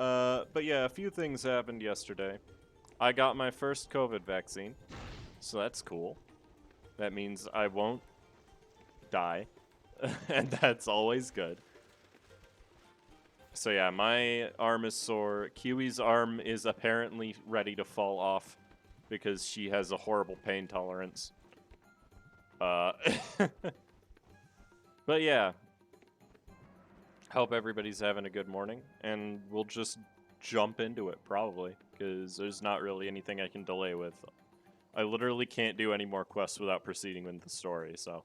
But yeah, a few things happened yesterday. I got my first COVID vaccine, so that's cool. That means I won't die, and that's always good. So yeah, my arm is sore. Kiwi's arm is apparently ready to fall off because she has a horrible pain tolerance. Uh, but yeah, hope everybody's having a good morning, and we'll just jump into it probably, because there's not really anything I can delay with. I literally can't do any more quests without proceeding with the story, so.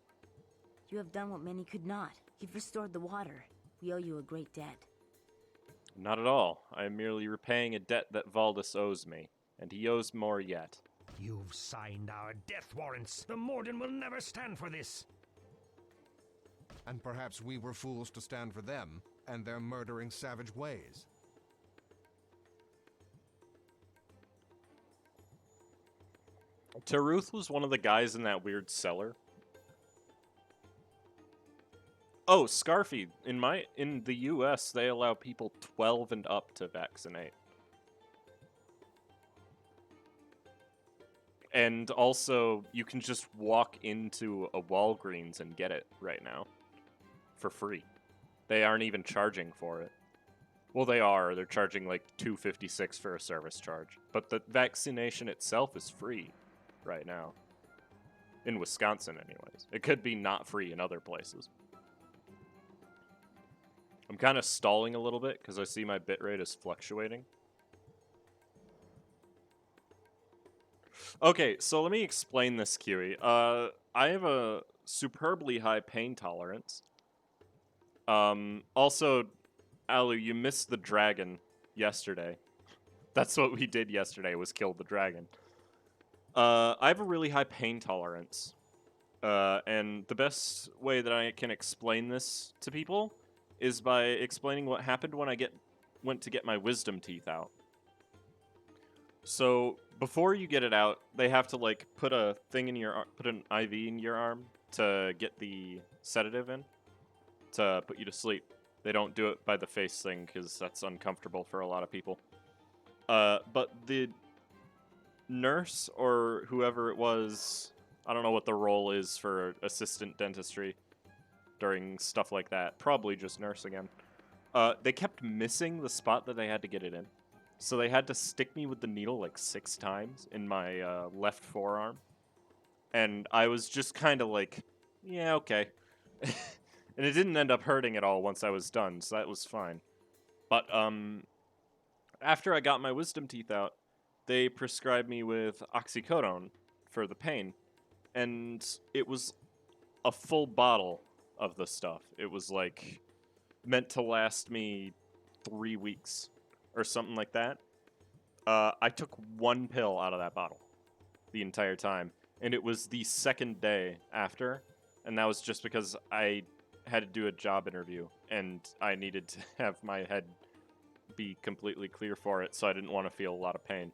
You have done what many could not. You've restored the water. We owe you a great debt. Not at all. I am merely repaying a debt that Valdis owes me, and he owes more yet. You've signed our death warrants. The Morden will never stand for this. And perhaps we were fools to stand for them and their murdering savage ways. Taruth was one of the guys in that weird cellar. Oh, Scarfy, in the US, they allow people 12 and up to vaccinate. And also, you can just walk into a Walgreens and get it right now. For free. They aren't even charging for it. Well, they are. They're charging like $2.56 for a service charge. But the vaccination itself is free right now. In Wisconsin, anyways. It could be not free in other places. I'm kind of stalling a little bit because I see my bitrate is fluctuating. Okay, so let me explain this, Kiwi. I have a superbly high pain tolerance. Also, Alu, you missed the dragon yesterday. That's what we did yesterday, was kill the dragon. I have a really high pain tolerance. And the best way that I can explain this to people is by explaining what happened when I went to get my wisdom teeth out. So before you get it out, they have to like put an IV in your arm to get the sedative in to put you to sleep. They don't do it by the face thing because that's uncomfortable for a lot of people. But the nurse or whoever it was, I don't know what the role is for assistant dentistry during stuff like that. Probably just nurse again. They kept missing the spot that they had to get it in. So they had to stick me with the needle like 6 times in my left forearm. And I was just kind of like, yeah, okay. And it didn't end up hurting at all once I was done, so that was fine. But after I got my wisdom teeth out, they prescribed me with oxycodone for the pain. And it was a full bottle of the stuff. It was like meant to last me 3 weeks or something like that. I took 1 pill out of that bottle the entire time. And it was the second day after. And that was just because I had to do a job interview. And I needed to have my head be completely clear for it. So I didn't want to feel a lot of pain.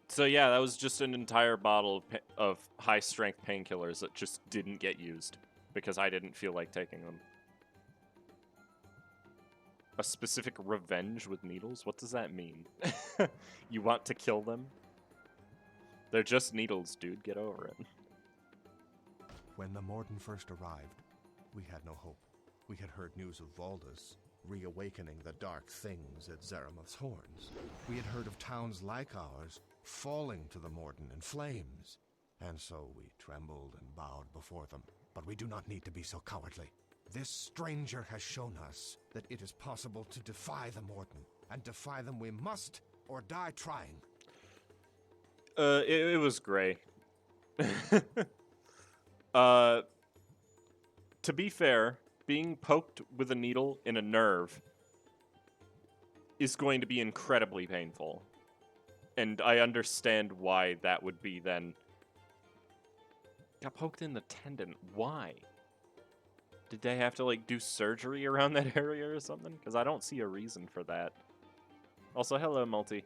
So yeah, that was just an entire bottle of high-strength painkillers that just didn't get used. Because I didn't feel like taking them. A specific revenge with needles? What does that mean? You want to kill them? They're just needles, dude. Get over it. When the Morden first arrived, we had no hope. We had heard news of Valdis reawakening the dark things at Zeramoth's horns. We had heard of towns like ours falling to the Morden in flames. And so we trembled and bowed before them. But we do not need to be so cowardly. This stranger has shown us that it is possible to defy the Morden. And defy them we must, or die trying. It was gray. To be fair, being poked with a needle in a nerve is going to be incredibly painful. And I understand why that would be then. Got poked in the tendon. Why? Did they have to, like, do surgery around that area or something? Because I don't see a reason for that. Also, hello, Multi.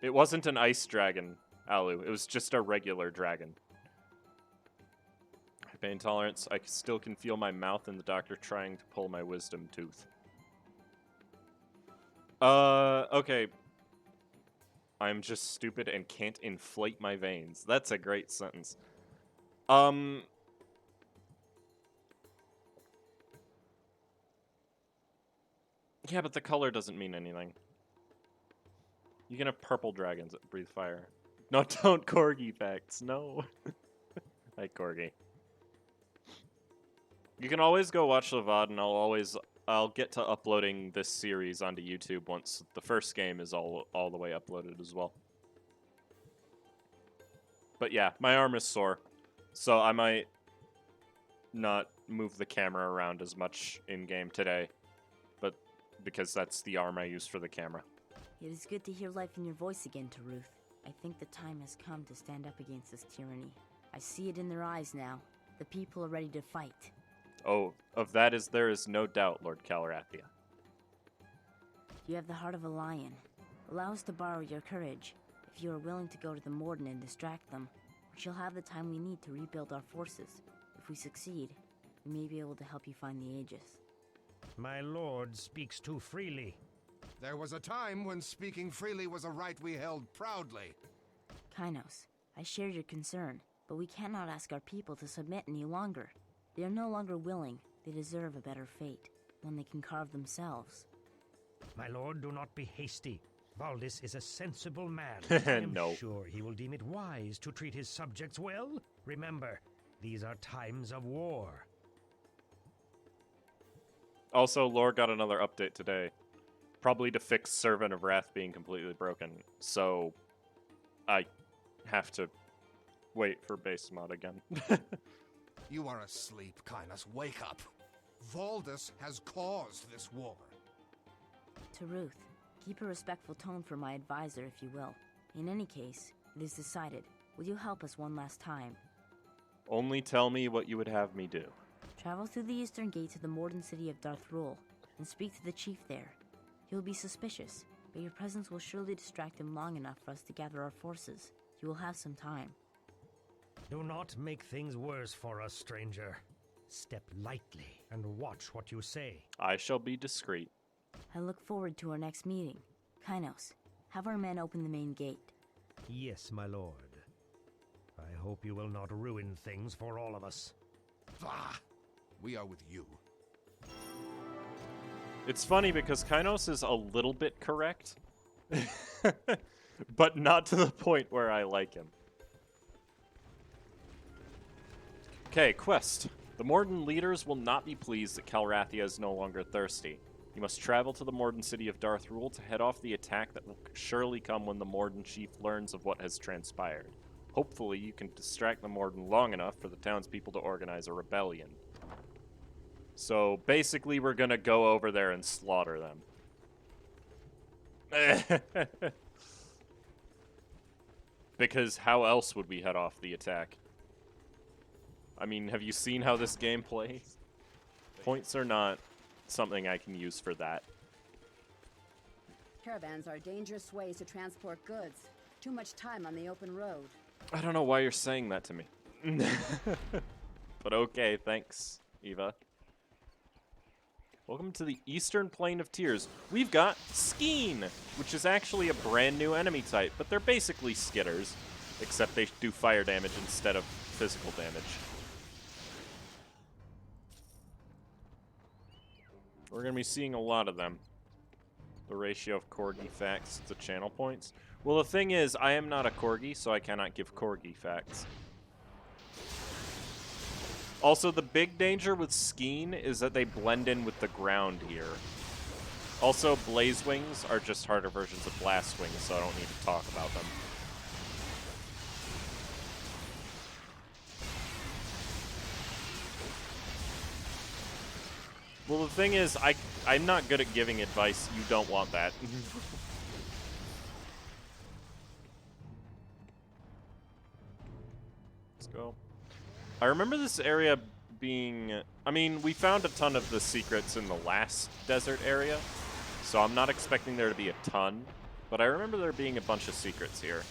It wasn't an ice dragon, Alu. It was just a regular dragon. Pain tolerance. I still can feel my mouth and the doctor trying to pull my wisdom tooth. Okay. I'm just stupid and can't inflate my veins. That's a great sentence. Yeah, but the color doesn't mean anything. You can have purple dragons that breathe fire. No, don't Corgi facts. No. Hi, Corgi. You can always go watch the VOD, and I'll get to uploading this series onto YouTube once the first game is all the way uploaded as well. But yeah, my arm is sore, so I might not move the camera around as much in-game today, but because that's the arm I use for the camera. It is good to hear life in your voice again, Taruth. I think the time has come to stand up against this tyranny. I see it in their eyes now. The people are ready to fight. Oh, of that there is no doubt, Lord Calrathia. You have the heart of a lion. Allow us to borrow your courage. If you are willing to go to the Morden and distract them, we shall have the time we need to rebuild our forces. If we succeed, we may be able to help you find the Aegis. My lord speaks too freely. There was a time when speaking freely was a right we held proudly. Kainos, I share your concern, but we cannot ask our people to submit any longer. They are no longer willing. They deserve a better fate, one they can carve themselves. My lord, do not be hasty. Valdis is a sensible man. I am No. sure he will deem it wise to treat his subjects well. Remember, these are times of war. Also, lore got another update today. Probably to fix Servant of Wrath being completely broken. So, I have to wait for base mod again. You are asleep, Kainos. Wake up. Valdis has caused this war. Taruth, keep a respectful tone for my advisor, if you will. In any case, it is decided. Will you help us one last time? Only tell me what you would have me do. Travel through the eastern gate to the Morden city of Darthrul, and speak to the chief there. He will be suspicious, but your presence will surely distract him long enough for us to gather our forces. You will have some time. Do not make things worse for us, stranger. Step lightly and watch what you say. I shall be discreet. I look forward to our next meeting. Kainos, have our men open the main gate. Yes, my lord. I hope you will not ruin things for all of us. Bah! We are with you. It's funny because Kainos is a little bit correct, but not to the point where I like him. Okay, quest. The Morden leaders will not be pleased that Calrathia is no longer thirsty. You must travel to the Morden city of Darthrul to head off the attack that will surely come when the Morden chief learns of what has transpired. Hopefully, you can distract the Morden long enough for the townspeople to organize a rebellion. So, basically, we're gonna go over there and slaughter them. Because how else would we head off the attack? I mean, have you seen how this game plays? Points are not something I can use for that. Caravans are dangerous ways to transport goods. Too much time on the open road. I don't know why you're saying that to me. But okay, thanks, Eva. Welcome to the Eastern Plain of Tears. We've got Skeen, which is actually a brand new enemy type, but they're basically skitters, except they do fire damage instead of physical damage. We're going to be seeing a lot of them. The ratio of Corgi facts to channel points. Well, the thing is, I am not a Corgi, so I cannot give Corgi facts. Also, the big danger with Skeen is that they blend in with the ground here. Also, Blaze Wings are just harder versions of Blast Wings, so I don't need to talk about them. Well, the thing is, I'm not good at giving advice. You don't want that. Let's go. I remember this area being... I mean, we found a ton of the secrets in the last desert area, so I'm not expecting there to be a ton, but I remember there being a bunch of secrets here.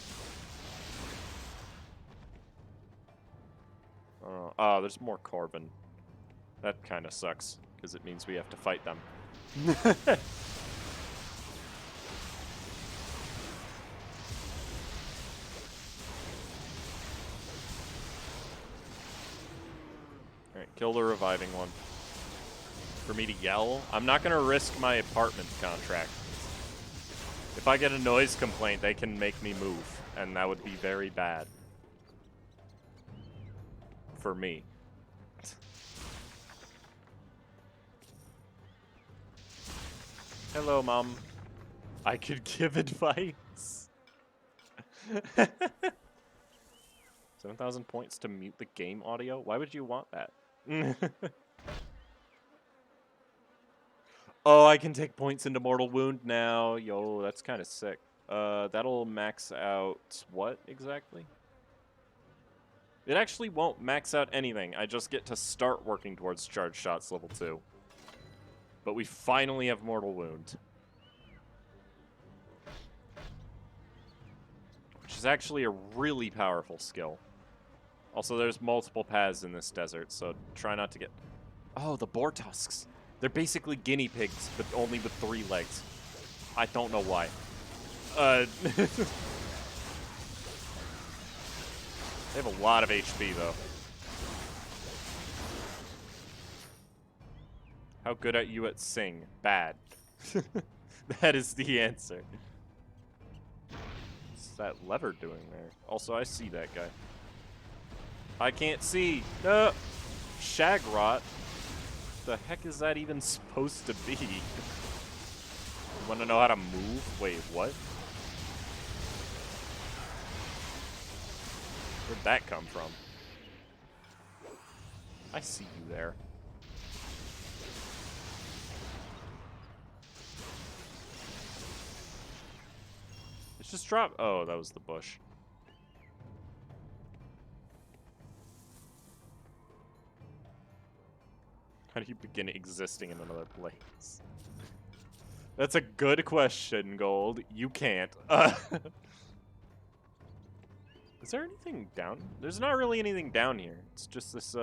Oh, there's more Corbin. That kind of sucks, because it means we have to fight them. Alright, kill the reviving one. For me to yell? I'm not going to risk my apartment contract. If I get a noise complaint, they can make me move, and that would be very bad. For me. Hello, Mom. I could give advice. 7,000 points to mute the game audio? Why would you want that? Oh, I can take points into Mortal Wound now. Yo, that's kind of sick. That'll max out what exactly? It actually won't max out anything. I just get to start working towards Charge Shots level 2. But we finally have Mortal Wound. Which is actually a really powerful skill. Also, there's multiple paths in this desert, so try not to get... Oh, the boar tusks. They're basically guinea pigs, but only with 3 legs. I don't know why. They have a lot of HP, though. How good are you at sing? Bad. That is the answer. What's that lever doing there? Also, I see that guy. I can't see. No! Shagrot? The heck is that even supposed to be? Want to know how to move? Wait, what? Where'd that come from? I see you there. It's just drop. Oh, that was the bush. How do you begin existing in another place? That's a good question, Gold. You can't. Is there anything down? There's not really anything down here. It's just this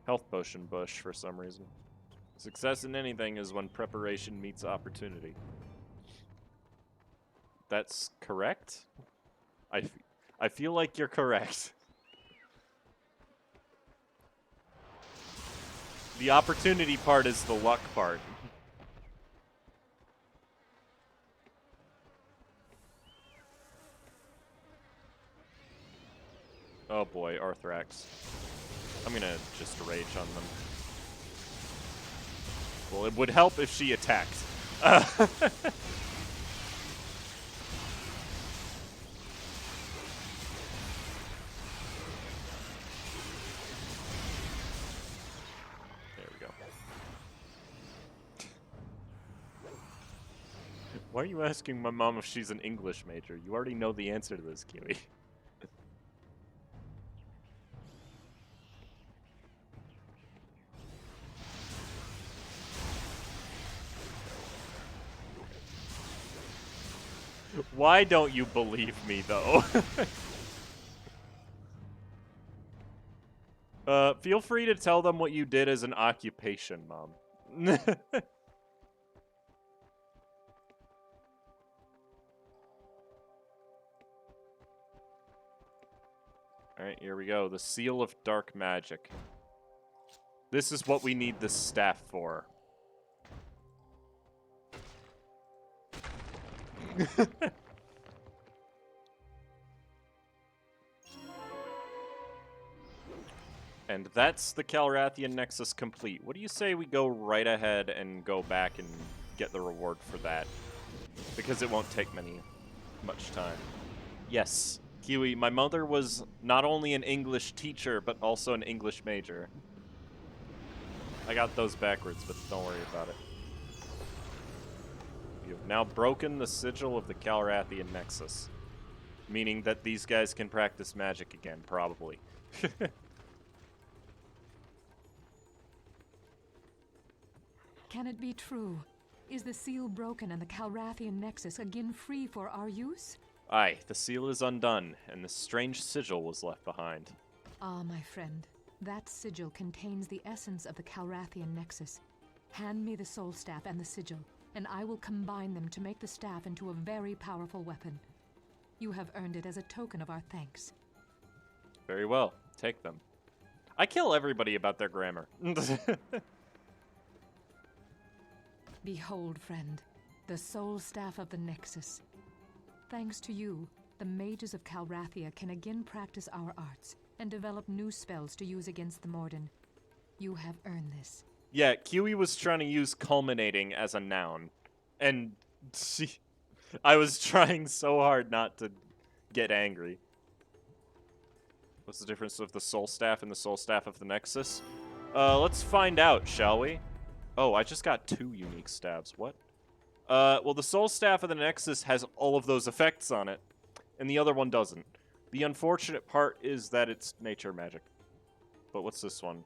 health potion bush for some reason. Success in anything is when preparation meets opportunity. That's correct? I feel like you're correct. The opportunity part is the luck part. Oh boy, Arthrax. I'm gonna just rage on them. Well, it would help if she attacked. There we go. Why are you asking my mom if she's an English major? You already know the answer to this, Kiwi. Why don't you believe me, though? Feel free to tell them what you did as an occupation, Mom. Alright, here we go. The Seal of Dark Magic. This is what we need this staff for. And that's the Calrathian Nexus complete. What do you say we go right ahead and go back and get the reward for that? Because it won't take much time. Yes, Kiwi, my mother was not only an English teacher, but also an English major. I got those backwards, but don't worry about it. You have now broken the sigil of the Calrathian Nexus. Meaning that these guys can practice magic again, probably. Can it be true? Is the seal broken and the Calrathian Nexus again free for our use? Aye, the seal is undone, and the strange sigil was left behind. Ah, my friend. That sigil contains the essence of the Calrathian Nexus. Hand me the soul staff and the sigil, and I will combine them to make the staff into a very powerful weapon. You have earned it as a token of our thanks. Very well. Take them. I kill everybody about their grammar. Behold, friend, the soul staff of the Nexus. Thanks to you, the mages of Calrathia can again practice our arts and develop new spells to use against the Morden. You have earned this. Yeah, Kiwi was trying to use culminating as a noun. And I was trying so hard not to get angry. What's the difference of the soul staff and the soul staff of the Nexus? Let's find out, shall we? Oh, I just got 2 unique staves. What? Well, the soul staff of the Nexus has all of those effects on it, and the other one doesn't. The unfortunate part is that it's nature magic. But what's this one?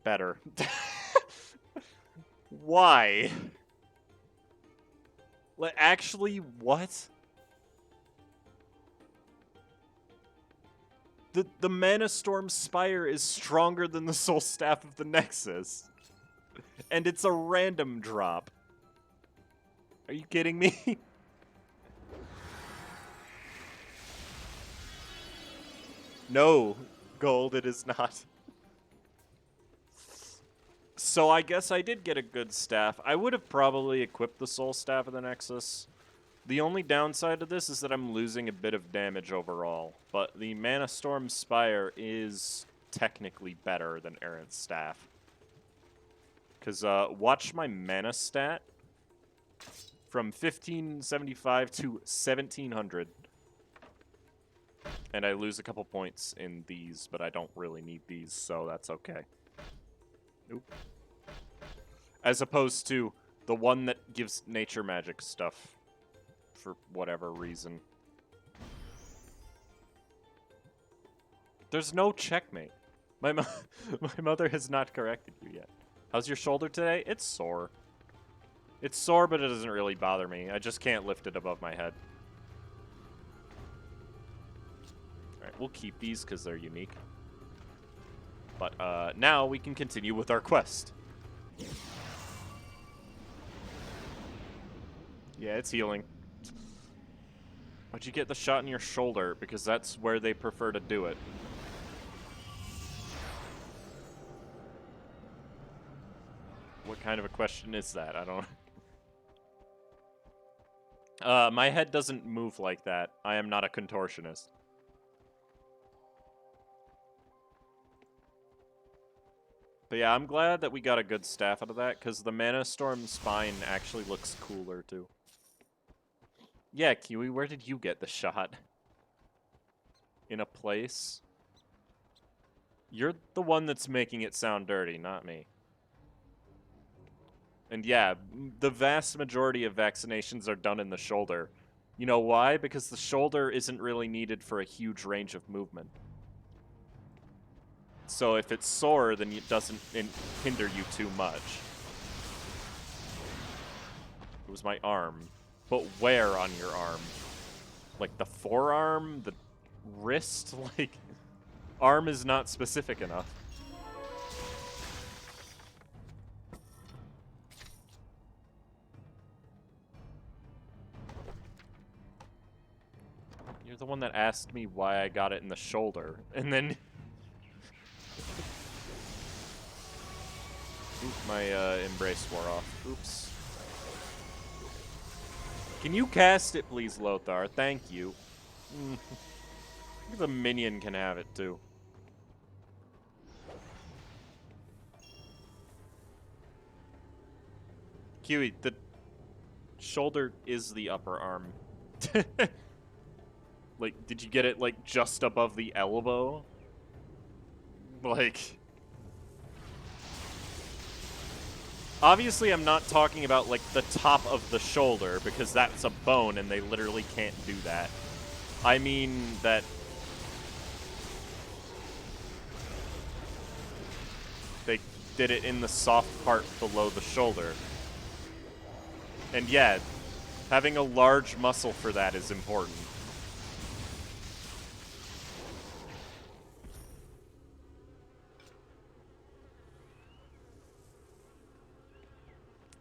Better. Why? Actually, what? The Mana Storm Spire is stronger than the Soul Staff of the Nexus. And it's a random drop. Are you kidding me? No, Gold, it is not. So I guess I did get a good staff. I would have probably equipped the Soul Staff of the Nexus. The only downside to this is that I'm losing a bit of damage overall. But the Mana Storm Spire is technically better than Errant's Staff. Because watch my mana stat. From 1575 to 1700. And I lose a couple points in these, but I don't really need these, so that's okay. Oop. As opposed to the one that gives nature magic stuff. For whatever reason. There's no checkmate. My mother has not corrected you yet. How's your shoulder today? It's sore. It's sore, but it doesn't really bother me. I just can't lift it above my head. Alright, we'll keep these because they're unique. But now we can continue with our quest. Yeah, it's healing. Why'd you get the shot in your shoulder? Because that's where they prefer to do it. What kind of a question is that? I don't... my head doesn't move like that. I am not a contortionist. But yeah, I'm glad that we got a good staff out of that, because the Mana Storm Spine actually looks cooler, too. Yeah, Kiwi, where did you get the shot? In a place? You're the one that's making it sound dirty, not me. And yeah, the vast majority of vaccinations are done in the shoulder. You know why? Because the shoulder isn't really needed for a huge range of movement. So if it's sore, then it doesn't hinder you too much. It was my arm. But where on your arm? Like the forearm? The wrist? Like, arm is not specific enough. You're the one that asked me why I got it in the shoulder, and then... Oop, my embrace wore off. Oops. Can you cast it, please, Lothar? Thank you. The minion can have it, too. Kiwi, the shoulder is the upper arm. Like, did you get it, like, just above the elbow? Like... Obviously, I'm not talking about, like, the top of the shoulder, because that's a bone, and they literally can't do that. I mean that... They did it in the soft part below the shoulder. And yeah, having a large muscle for that is important.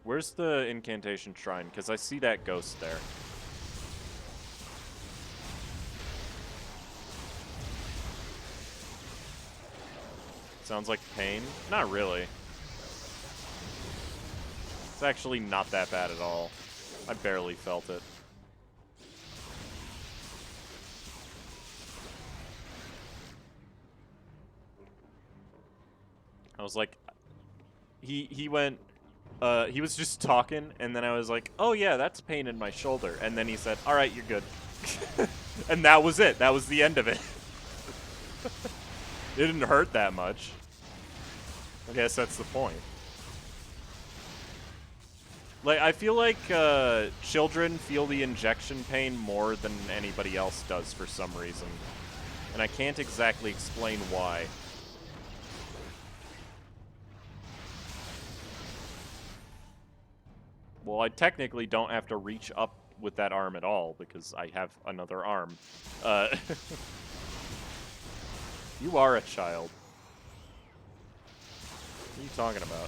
Where's the Incantation Shrine? Because I see that ghost there. Sounds like pain? Not really. It's actually not that bad at all. I barely felt it. I was like, he went, he was just talking, and then I was like, oh yeah, that's pain in my shoulder. And then he said, all right, you're good. And that was it. That was the end of it. It didn't hurt that much. I guess that's the point. Like, I feel like children feel the injection pain more than anybody else does for some reason. And I can't exactly explain why. Well, I technically don't have to reach up with that arm at all, because I have another arm. You are a child. What are you talking about?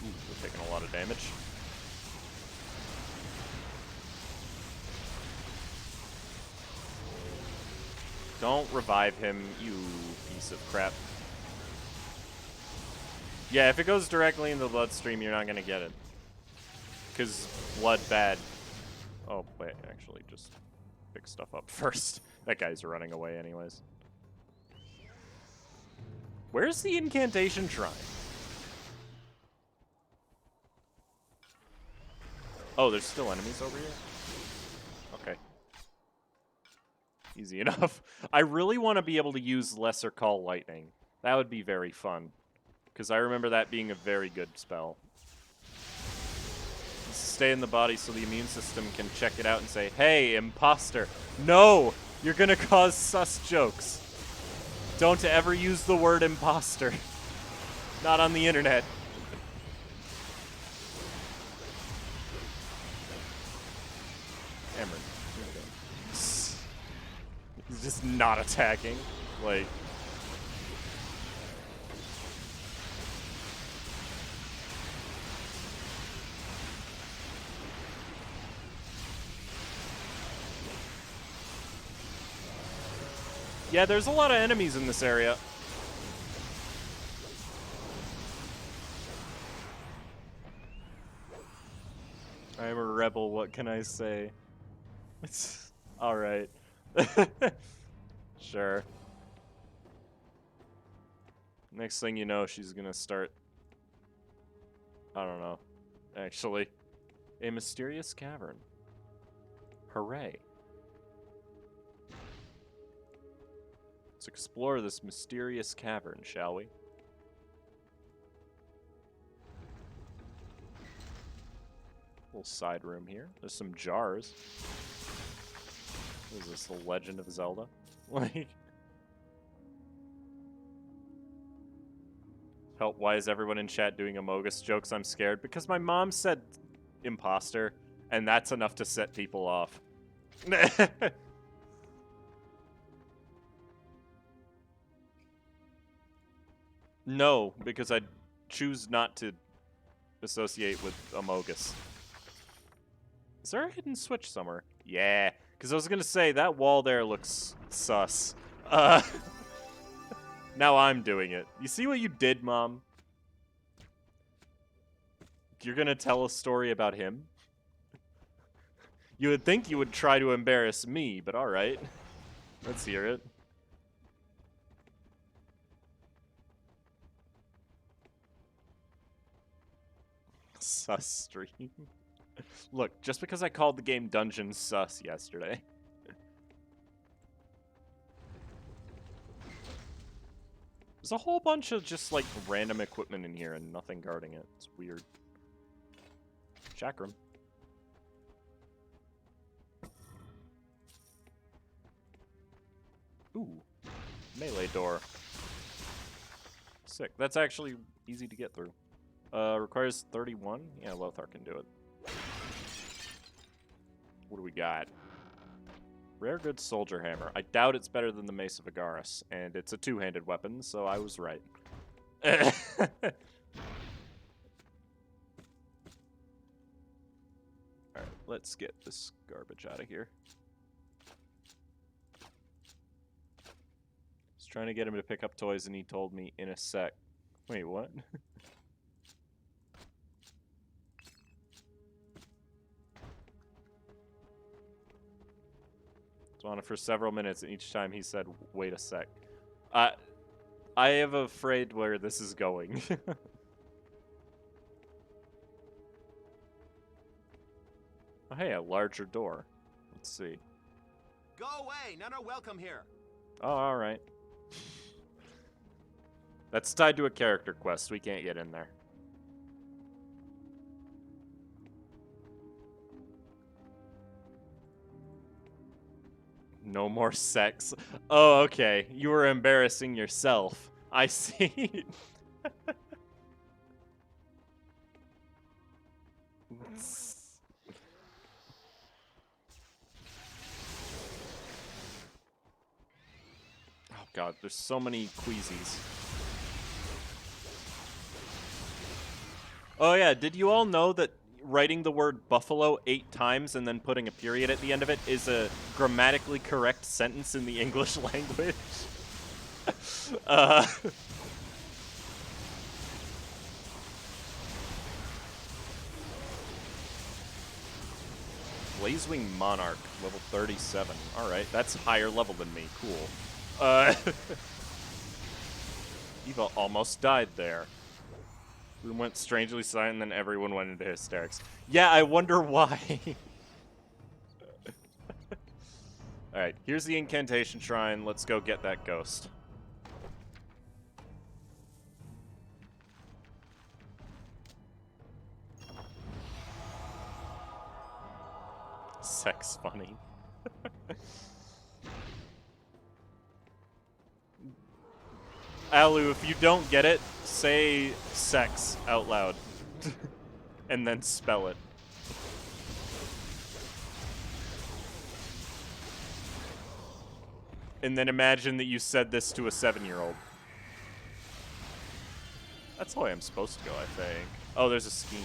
Ooh, we're taking a lot of damage. Don't revive him, you piece of crap. Yeah, if it goes directly into the bloodstream, you're not gonna get it. Because blood bad. Oh, wait, actually, just pick stuff up first. That guy's running away anyways. Where's the Incantation Shrine? Oh, there's still enemies over here? Okay. Easy enough. I really want to be able to use Lesser Call Lightning. That would be very fun. Because I remember that being a very good spell. Stay in the body so the immune system can check it out and say, hey, imposter. No! You're gonna cause sus jokes. Don't ever use the word imposter. Not on the internet. Cameron. He's just not attacking. Like... Yeah, there's a lot of enemies in this area. I am a rebel, what can I say? It's alright. Sure. Next thing you know, she's gonna start... I don't know. Actually. A mysterious cavern. Hooray. Let's explore this mysterious cavern, shall we? Little side room here. There's some jars. What is this, The Legend of Zelda? Like... Help, why is everyone in chat doing Amogus jokes? I'm scared. Because my mom said imposter, and that's enough to set people off. No, because I choose not to associate with Amogus. Is there a hidden switch somewhere? Yeah, because I was going to say, that wall there looks sus. Now I'm doing it. You see what you did, Mom? You're going to tell a story about him? You would think you would try to embarrass me, but alright. Let's hear it. Sus stream. Look, just because I called the game Dungeon Sus yesterday. There's a whole bunch of just, like, random equipment in here and nothing guarding it. It's weird. Chakram. Ooh. Melee door. Sick. That's actually easy to get through. Requires 31? Yeah, Lothar can do it. What do we got? Rare good soldier hammer. I doubt it's better than the Mace of Agaris, and it's a two-handed weapon, so I was right. Alright, let's get this garbage out of here. I was trying to get him to pick up toys, and he told me in a sec. Wait, what? On it for several minutes, and each time he said, wait a sec. I am afraid where this is going. Oh, hey, a larger door. Let's see. Go away! None are welcome here. Oh, alright. That's tied to a character quest. We can't get in there. No more sex. Oh, okay. You were embarrassing yourself. I see. Oh god, there's so many Queasies. Oh yeah, did you all know that writing the word buffalo 8 times and then putting a period at the end of it is a grammatically correct sentence in the English language? Blazewing Monarch, level 37. Alright, that's higher level than me. Cool. Eva almost died there. We went strangely silent, and then everyone went into hysterics. Yeah, I wonder why. Alright, here's the Incantation Shrine. Let's go get that ghost. Sex funny. Alu, if you don't get it, say sex out loud. And then spell it. And then imagine that you said this to a 7-year-old. That's the way I'm supposed to go, I think. Oh, there's a scheme.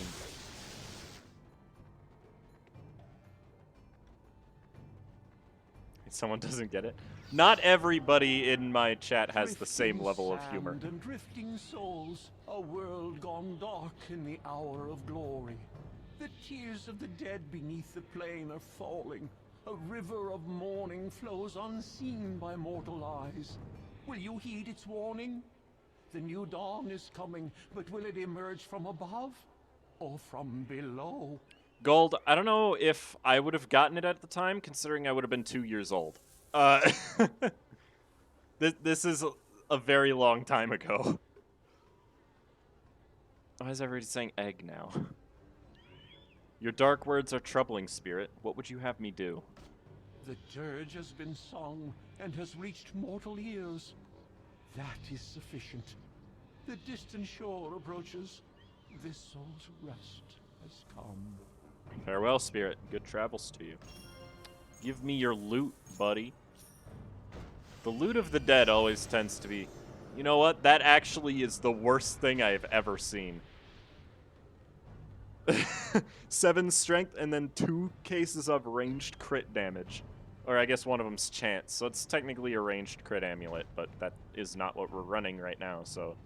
Someone doesn't get it. Not everybody in my chat has the same level of humor. And drifting souls, a world gone dark in the hour of glory. The tears of the dead beneath the plain are falling. A river of mourning flows unseen by mortal eyes. Will you heed its warning? The new dawn is coming, but will it emerge from above or from below? Gold, I don't know if I would have gotten it at the time, considering I would have been 2 years old. This is a very long time ago. Why is everybody saying egg now? Your dark words are troubling, spirit. What would you have me do? The dirge has been sung and has reached mortal ears. That is sufficient. The distant shore approaches. This soul's rest has come. Farewell, spirit. Good travels to you. Give me your loot, buddy. The loot of the dead always tends to be... You know what? That actually is the worst thing I've ever seen. 7 strength and then 2 cases of ranged crit damage. Or I guess one of them's chance. So it's technically a ranged crit amulet, but that is not what we're running right now, so...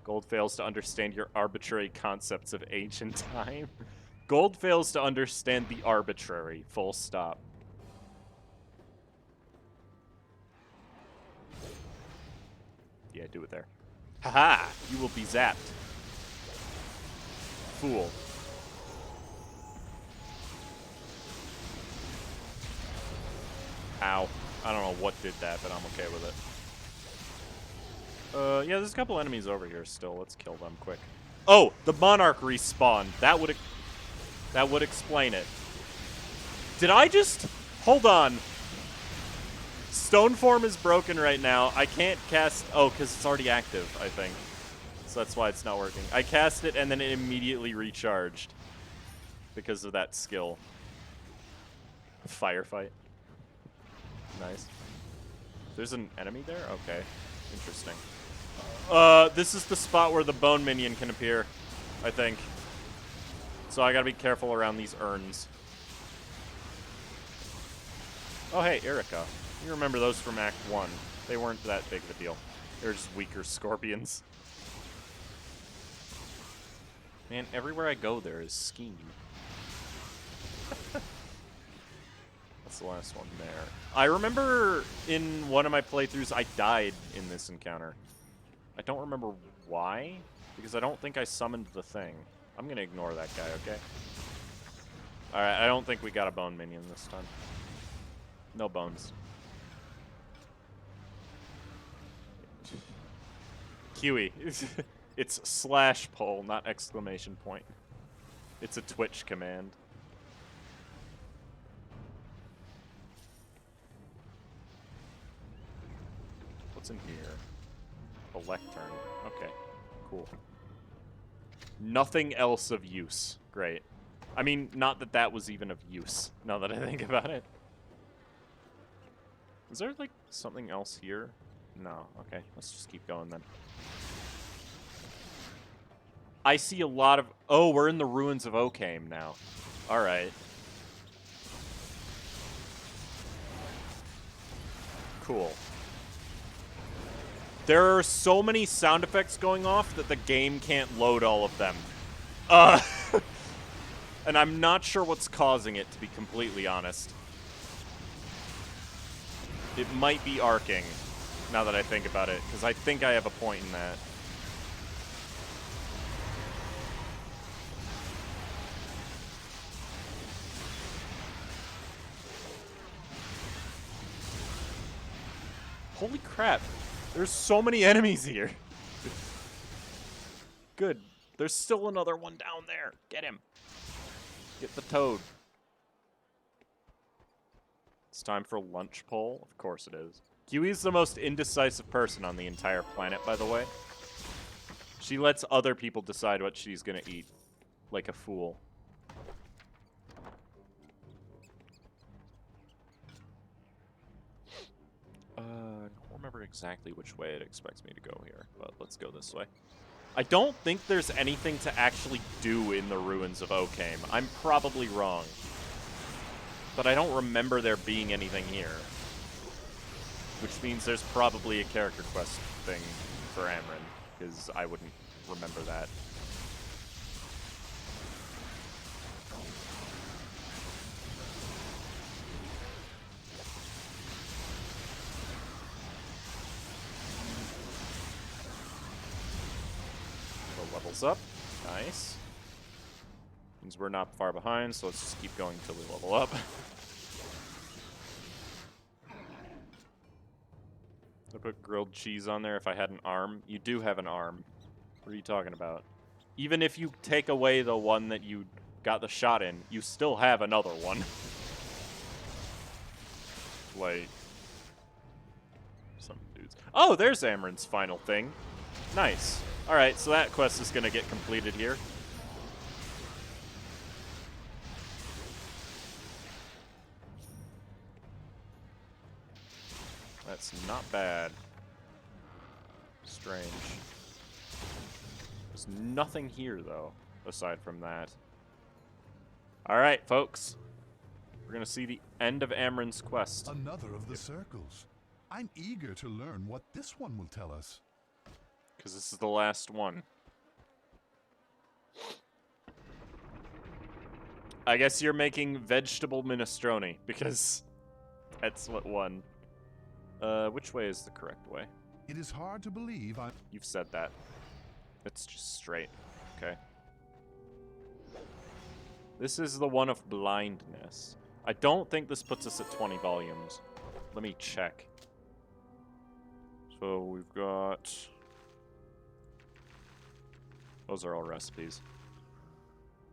Gold fails to understand your arbitrary concepts of age and time. Gold fails to understand the arbitrary, full stop. Yeah, do it there. Haha! You will be zapped. Fool. Ow. I don't know what did that, but I'm okay with it. Yeah, there's a couple enemies over here still. Let's kill them quick. Oh, the Monarch respawned. That would explain it. Did I just... Hold on. Stone form is broken right now. I can't cast... Oh, because it's already active, I think. So that's why it's not working. I cast it and then it immediately recharged. Because of that skill. Firefight. Nice. There's an enemy there? Okay. Interesting. This is the spot where the bone minion can appear, I think. So I gotta be careful around these urns. Oh, hey, Erica. You remember those from Act 1. They weren't that big of a deal. They were just weaker scorpions. Man, everywhere I go there is scheme. That's the last one there. I remember in one of my playthroughs I died in this encounter. I don't remember why, because I don't think I summoned the thing. I'm gonna ignore that guy, okay? Alright, I don't think we got a bone minion this time. No bones. Kiwi. It's slash poll, not exclamation point. It's a Twitch command. What's in here? A lectern. Okay, cool. Nothing else of use. Great. I mean, not that that was even of use, now that I think about it. Is there, like, something else here? No. Okay, let's just keep going then. I see a lot of... Oh, we're in the ruins of Oakham now. Alright. Cool. There are so many sound effects going off that the game can't load all of them. And I'm not sure what's causing it, to be completely honest. It might be arcing, now that I think about it, because I think I have a point in that. Holy crap. There's so many enemies here. Good. There's still another one down there. Get him. Get the toad. It's time for lunch poll. Of course it is. Kiwi's the most indecisive person on the entire planet, by the way. She lets other people decide what she's gonna eat. Like a fool. I don't remember exactly which way it expects me to go here, but let's go this way. I don't think there's anything to actually do in the ruins of Oakham. I'm probably wrong. But I don't remember there being anything here. Which means there's probably a character quest thing for Amryn, because I wouldn't remember that. Levels up. Nice. Means we're not far behind, so let's just keep going until we level up. I put grilled cheese on there if I had an arm. You do have an arm. What are you talking about? Even if you take away the one that you got the shot in, you still have another one. Like... some dudes. Oh, there's Amryn's final thing. Nice. Alright, so that quest is going to get completed here. That's not bad. Strange. There's nothing here, though, aside from that. Alright, folks. We're going to see the end of Amryn's quest. Another of the circles. I'm eager to learn what this one will tell us. Because this is the last one. I guess you're making vegetable minestrone, because that's what won. Which way is the correct way? It is hard to believe I'm... You've said that. It's just straight. Okay. This is the one of blindness. I don't think this puts us at 20 volumes. Let me check. So we've got... Those are all recipes.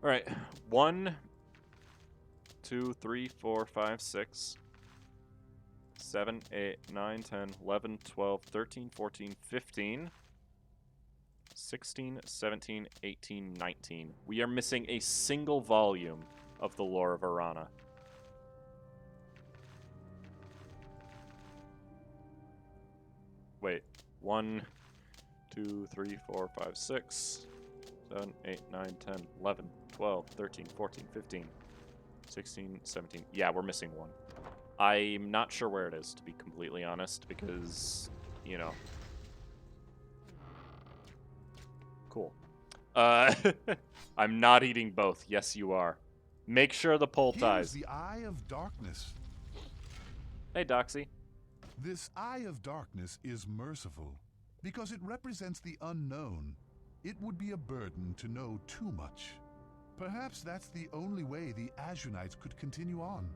Alright. 1, 2, 3, 4, 5, 6, 7, 8, 9, 10, 11, 12, 13, 14, 15, 16, 17, 18, 19. We are missing a single volume of the lore of Arana. Wait. 1, 2, 3, 4, 5, 6, 7, 8, 9, 10, 11, 12, 13, 14, 15, 16, 17. Yeah, we're missing one. I'm not sure where it is, to be completely honest, because, you know. Cool. I'm not eating both. Yes, you are. Make sure the pole Here's ties. the Eye of Darkness. Hey, Doxy. This Eye of Darkness is merciful because it represents the unknown. It would be a burden to know too much. Perhaps that's the only way the Azunites could continue on,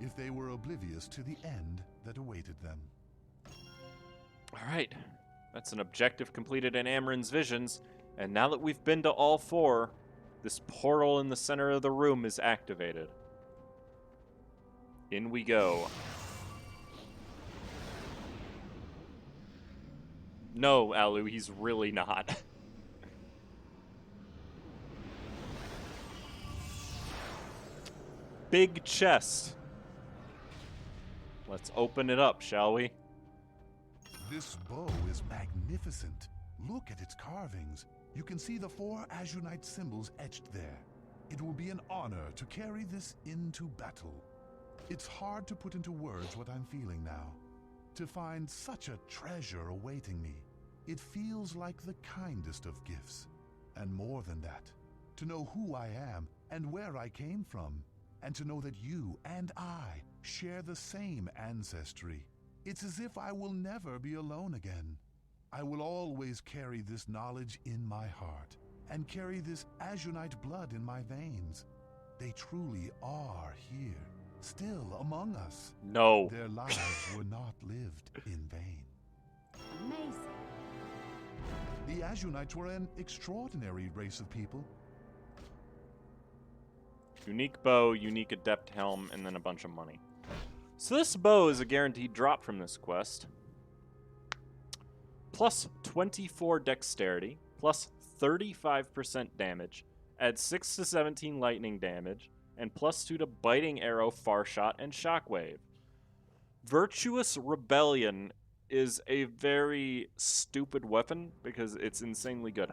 if they were oblivious to the end that awaited them. All right. That's an objective completed in Amren's visions, and now that we've been to all 4, this portal in the center of the room is activated. In we go. No, Alu, he's really not. Big chest. Let's open it up, shall we? This bow is magnificent. Look at its carvings. You can see the 4 Azunite symbols etched there. It will be an honor to carry this into battle. It's hard to put into words what I'm feeling now. To find such a treasure awaiting me, it feels like the kindest of gifts. And more than that, to know who I am and where I came from, and to know that you and I share the same ancestry. It's as if I will never be alone again. I will always carry this knowledge in my heart, and carry this Azunite blood in my veins. They truly are here, still among us. No. Their lives were not lived in vain. Amazing. The Azunites were an extraordinary race of people. Unique bow, unique adept helm, and then a bunch of money. So this bow is a guaranteed drop from this quest. Plus 24 dexterity, plus 35% damage, adds 6 to 17 lightning damage, and plus 2 to biting arrow, far shot, and shockwave. Virtuous Rebellion is a very stupid weapon because it's insanely good.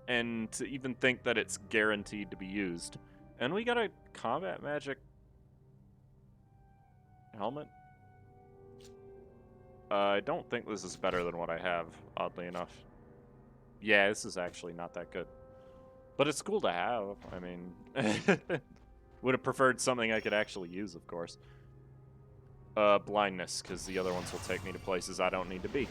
And to even think that it's guaranteed to be used. And we got a combat magic helmet. I don't think this is better than what I have, oddly enough. Yeah, this is actually not that good. But it's cool to have. I mean, would have preferred something I could actually use, of course. Blindness, because the other ones will take me to places I don't need to be.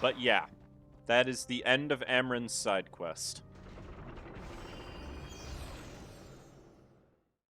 But yeah, that is the end of Amren's side quest.